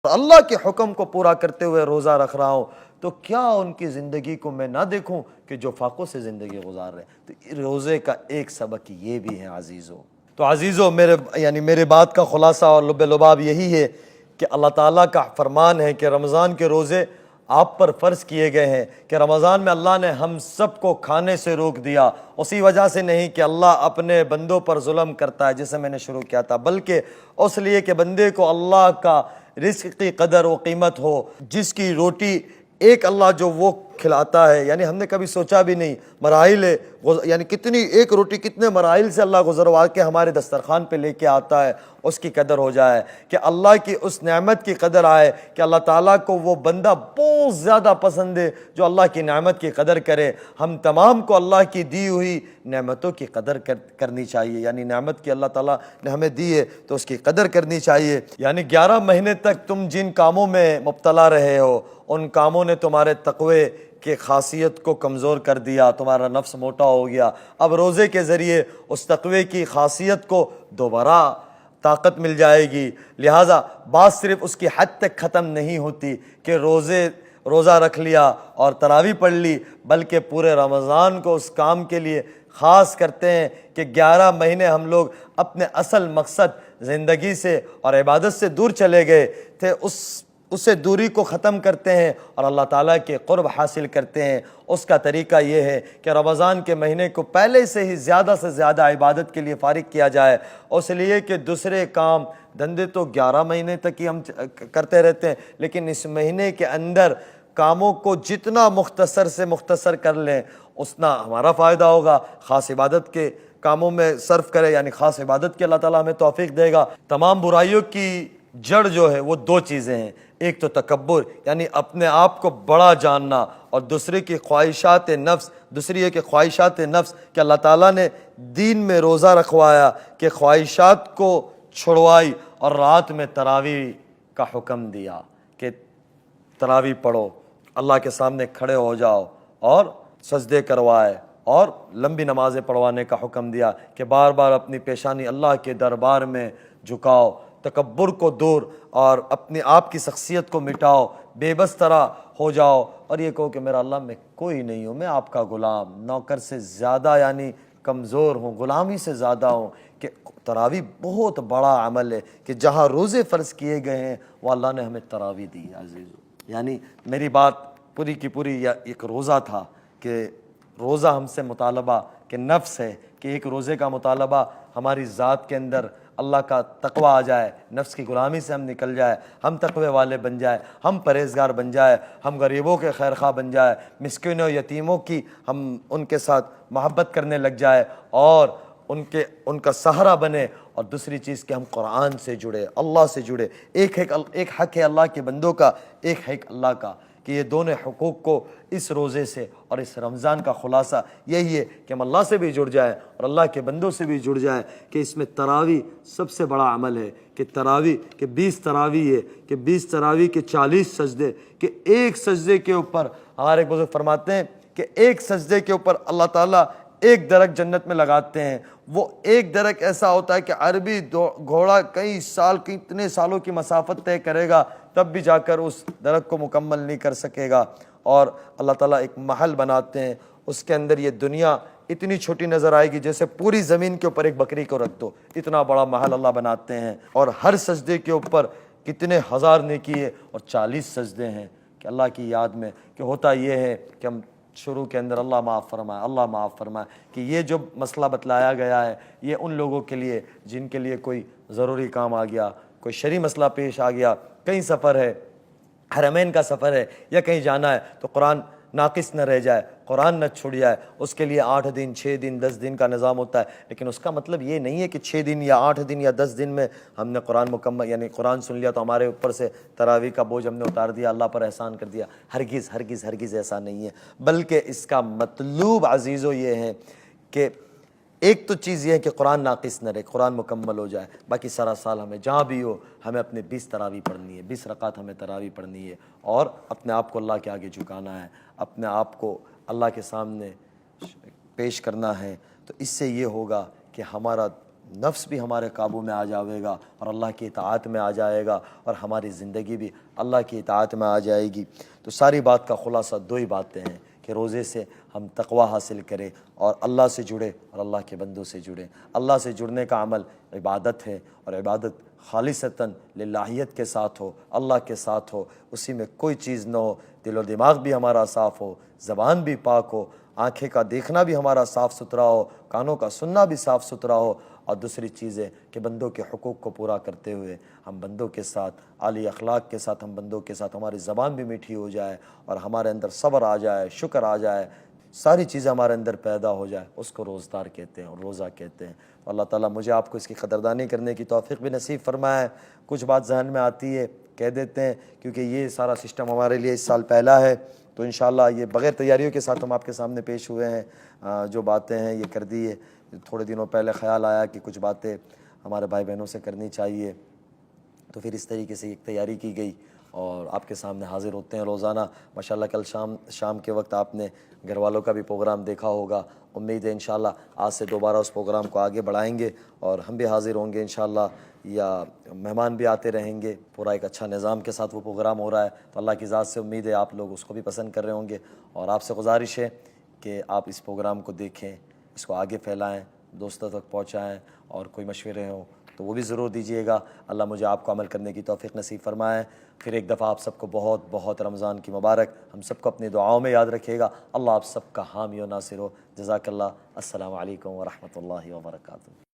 اللہ کے حکم کو پورا کرتے ہوئے روزہ رکھ رہا ہوں، تو کیا ان کی زندگی کو میں نہ دیکھوں کہ جو فاقوں سے زندگی گزار رہے ہیں؟ تو روزے کا ایک سبق یہ بھی ہے عزیزو۔ تو عزیزو، میرے بات کا خلاصہ اور لب لباب یہی ہے کہ اللہ تعالیٰ کا فرمان ہے کہ رمضان کے روزے آپ پر فرض کیے گئے ہیں، کہ رمضان میں اللہ نے ہم سب کو کھانے سے روک دیا، اسی وجہ سے نہیں کہ اللہ اپنے بندوں پر ظلم کرتا ہے جسے میں نے شروع کیا تھا، بلکہ اس لیے کہ بندے کو اللہ کا رزق کی قدر و قیمت ہو، جس کی روٹی ایک اللہ جو وہ کھلاتا ہے، یعنی ہم نے کبھی سوچا بھی نہیں مراحل ہے، یعنی کتنی ایک روٹی کتنے مراحل سے اللہ گزروا کے ہمارے دسترخوان پہ لے کے آتا ہے، اس کی قدر ہو جائے، کہ اللہ کی اس نعمت کی قدر آئے، کہ اللہ تعالیٰ کو وہ بندہ بہت زیادہ پسند ہے جو اللہ کی نعمت کی قدر کرے۔ ہم تمام کو اللہ کی دی ہوئی نعمتوں کی قدر کرنی چاہیے، یعنی نعمت کی اللہ تعالیٰ نے ہمیں دی ہے تو اس کی قدر کرنی چاہیے۔ یعنی 11 مہینے تک تم جن کاموں میں مبتلا رہے ہو، ان کاموں نے تمہارے تقوی کی خاصیت کو کمزور کر دیا، تمہارا نفس موٹا ہو گیا۔ اب روزے کے ذریعے اس تقوی کی خاصیت کو دوبارہ طاقت مل جائے گی۔ لہٰذا بات صرف اس کی حد تک ختم نہیں ہوتی کہ روزہ رکھ لیا اور تراویح پڑھ لی، بلکہ پورے رمضان کو اس کام کے لیے خاص کرتے ہیں کہ 11 مہینے ہم لوگ اپنے اصل مقصد زندگی سے اور عبادت سے دور چلے گئے تھے، اسے دوری کو ختم کرتے ہیں اور اللہ تعالیٰ کے قرب حاصل کرتے ہیں۔ اس کا طریقہ یہ ہے کہ رمضان کے مہینے کو پہلے سے ہی زیادہ سے زیادہ عبادت کے لیے فارغ کیا جائے، اس لیے کہ دوسرے کام دھندے تو 11 مہینے تک ہی ہم کرتے رہتے ہیں، لیکن اس مہینے کے اندر کاموں کو جتنا مختصر سے مختصر کر لیں اتنا ہمارا فائدہ ہوگا۔ خاص عبادت کے کاموں میں صرف کرے، یعنی خاص عبادت کے اللہ تعالیٰ ہمیں توفیق دے گا۔ تمام برائیوں کی جڑ جو ہے وہ 2 چیزیں ہیں، ایک تو تکبر، یعنی اپنے آپ کو بڑا جاننا، اور دوسری کی خواہشات نفس، دوسری ہے کہ خواہشات نفس کہ اللہ تعالیٰ نے دین میں روزہ رکھوایا کہ خواہشات کو چھڑوائی، اور رات میں تراویح کا حکم دیا کہ تراویح پڑھو، اللہ کے سامنے کھڑے ہو جاؤ اور سجدے کروائے، اور لمبی نمازیں پڑھوانے کا حکم دیا کہ بار بار اپنی پیشانی اللہ کے دربار میں جھکاؤ، تکبر کو دور اور اپنے آپ کی شخصیت کو مٹاؤ، بے بس طرح ہو جاؤ، اور یہ کہو کہ میرا اللہ میں کوئی نہیں ہوں، میں آپ کا غلام، نوکر سے زیادہ یعنی کمزور ہوں، غلامی سے زیادہ ہوں۔ کہ تراویح بہت بڑا عمل ہے کہ جہاں روزے فرض کیے گئے ہیں وہ اللہ نے ہمیں تراویح دی ہے عزیزو۔ یعنی میری بات پوری کی پوری ایک روزہ تھا کہ روزہ ہم سے مطالبہ کہ نفس ہے کہ ایک روزے کا مطالبہ ہماری ذات کے اندر اللہ کا تقوی آ جائے، نفس کی غلامی سے ہم نکل جائے، ہم تقوی والے بن جائے، ہم پرہیزگار بن جائے، ہم غریبوں کے خیر خواہ بن جائے، مسکینوں یتیموں کی ہم ان کے ساتھ محبت کرنے لگ جائے اور ان کا سہارا بنے، اور دوسری چیز کہ ہم قرآن سے جڑے، اللہ سے جڑے۔ ایک حق ہے اللہ کے بندوں کا، ایک حق اللہ کا، کہ یہ دونوں حقوق کو اس روزے سے اور اس رمضان کا خلاصہ یہی ہے کہ ہم اللہ سے بھی جڑ جائیں اور اللہ کے بندوں سے بھی جڑ جائیں، کہ اس میں تراویح سب سے بڑا عمل ہے، کہ تراویح کہ 20 تراویح ہے، کہ 20 تراویح کے 40 سجدے، کہ ایک سجدے کے اوپر ہمارے ایک بزرگ فرماتے ہیں کہ ایک سجدے کے اوپر اللہ تعالیٰ ایک درخت جنت میں لگاتے ہیں۔ وہ ایک درخت ایسا ہوتا ہے کہ عربی گھوڑا کئی اتنے سالوں کی مسافت طے کرے گا تب بھی جا کر اس درخت کو مکمل نہیں کر سکے گا، اور اللہ تعالیٰ ایک محل بناتے ہیں، اس کے اندر یہ دنیا اتنی چھوٹی نظر آئے گی جیسے پوری زمین کے اوپر ایک بکری کو رکھ دو، اتنا بڑا محل اللہ بناتے ہیں، اور ہر سجدے کے اوپر کتنے ہزار نیکی ہے، اور 40 سجدے ہیں کہ اللہ کی یاد میں۔ کہ ہوتا یہ ہے کہ ہم شروع کے اندر اللہ معاف فرمائے، اللہ معاف فرمائے، کہ یہ جو مسئلہ بتلایا گیا ہے یہ ان لوگوں کے لیے جن کے لیے کوئی ضروری کام آ گیا، کوئی شرعی مسئلہ پیش آ گیا، کہیں سفر ہے، حرمین کا سفر ہے یا کہیں جانا ہے، تو قرآن ناقص نہ رہ جائے، قرآن نہ چھوٹ جائے، اس کے لیے 8 دن 6 دن 10 دن کا نظام ہوتا ہے، لیکن اس کا مطلب یہ نہیں ہے کہ 6 دن یا 8 دن یا 10 دن میں ہم نے قرآن مکمل یعنی قرآن سن لیا تو ہمارے اوپر سے تراویح کا بوجھ ہم نے اتار دیا، اللہ پر احسان کر دیا۔ ہرگز ہرگز ہرگز ایسا نہیں ہے، بلکہ اس کا مطلوب عزیزو یہ ہے کہ ایک تو چیز یہ ہے کہ قرآن ناقص نہ رہے، قرآن مکمل ہو جائے، باقی سارا سال ہمیں جہاں بھی ہو ہمیں اپنے 20 تراویح پڑھنی ہے، 20 رکعت ہمیں تراویح پڑھنی ہے، اور اپنے آپ کو اللہ کے آگے جھکانا ہے، اپنے آپ کو اللہ کے سامنے پیش کرنا ہے۔ تو اس سے یہ ہوگا کہ ہمارا نفس بھی ہمارے قابو میں آ جاوے گا اور اللہ کی اطاعت میں آ جائے گا اور ہماری زندگی بھی اللہ کی اطاعت میں آ جائے گی۔ تو ساری بات کا خلاصہ دو ہی باتیں ہیں کہ روزے سے ہم تقوی حاصل کریں اور اللہ سے جڑے اور اللہ کے بندوں سے جڑیں۔ اللہ سے جڑنے کا عمل عبادت ہے، اور عبادت خالصتاً للہیت کے ساتھ ہو، اللہ کے ساتھ ہو، اسی میں کوئی چیز نہ ہو، دل و دماغ بھی ہمارا صاف ہو، زبان بھی پاک ہو، آنکھیں کا دیکھنا بھی ہمارا صاف ستھرا ہو، کانوں کا سننا بھی صاف ستھرا ہو، اور دوسری چیز ہے کہ بندوں کے حقوق کو پورا کرتے ہوئے ہم بندوں کے ساتھ عالی اخلاق کے ساتھ، ہم بندوں کے ساتھ ہماری زبان بھی میٹھی ہو جائے اور ہمارے اندر صبر آ جائے، شکر آ جائے، ساری چیزیں ہمارے اندر پیدا ہو جائے، اس کو روزدار کہتے ہیں اور روزہ کہتے ہیں۔ اللہ تعالیٰ مجھے آپ کو اس کی قدردانی کرنے کی توفیق بھی نصیب فرمائے۔ کچھ بات ذہن میں آتی ہے کہہ دیتے ہیں، کیونکہ یہ سارا سسٹم ہمارے لیے اس سال پہلا ہے، تو انشاءاللہ یہ بغیر تیاریوں کے ساتھ ہم آپ کے سامنے پیش ہوئے ہیں۔ جو باتیں ہیں یہ کر دی ہے، تھوڑے دنوں پہلے خیال آیا کہ کچھ باتیں ہمارے بھائی بہنوں سے کرنی چاہیے، تو پھر اس طریقے سے ایک تیاری کی گئی اور آپ کے سامنے حاضر ہوتے ہیں روزانہ۔ ماشاءاللہ کل شام کے وقت آپ نے گھر والوں کا بھی پروگرام دیکھا ہوگا۔ امید ہے انشاءاللہ آج سے دوبارہ اس پروگرام کو آگے بڑھائیں گے اور ہم بھی حاضر ہوں گے انشاءاللہ، یا مہمان بھی آتے رہیں گے۔ پورا ایک اچھا نظام کے ساتھ وہ پروگرام ہو رہا ہے، تو اللہ کی ذات سے امید ہے آپ لوگ اس کو بھی پسند کر رہے ہوں گے، اور آپ سے گزارش ہے کہ آپ اس پروگرام کو دیکھیں، اس کو آگے پھیلائیں، دوستوں تک پہنچائیں، اور کوئی مشورے ہوں تو وہ بھی ضرور دیجیے گا۔ اللہ مجھے آپ کو عمل کرنے کی توفیق نصیب فرمائے۔ پھر ایک دفعہ آپ سب کو بہت بہت رمضان کی مبارک، ہم سب کو اپنی دعاؤں میں یاد رکھیے گا۔ اللہ آپ سب کا حامی و ناصر ہو۔ جزاک اللہ۔ السلام علیکم ورحمۃ اللہ وبرکاتہ۔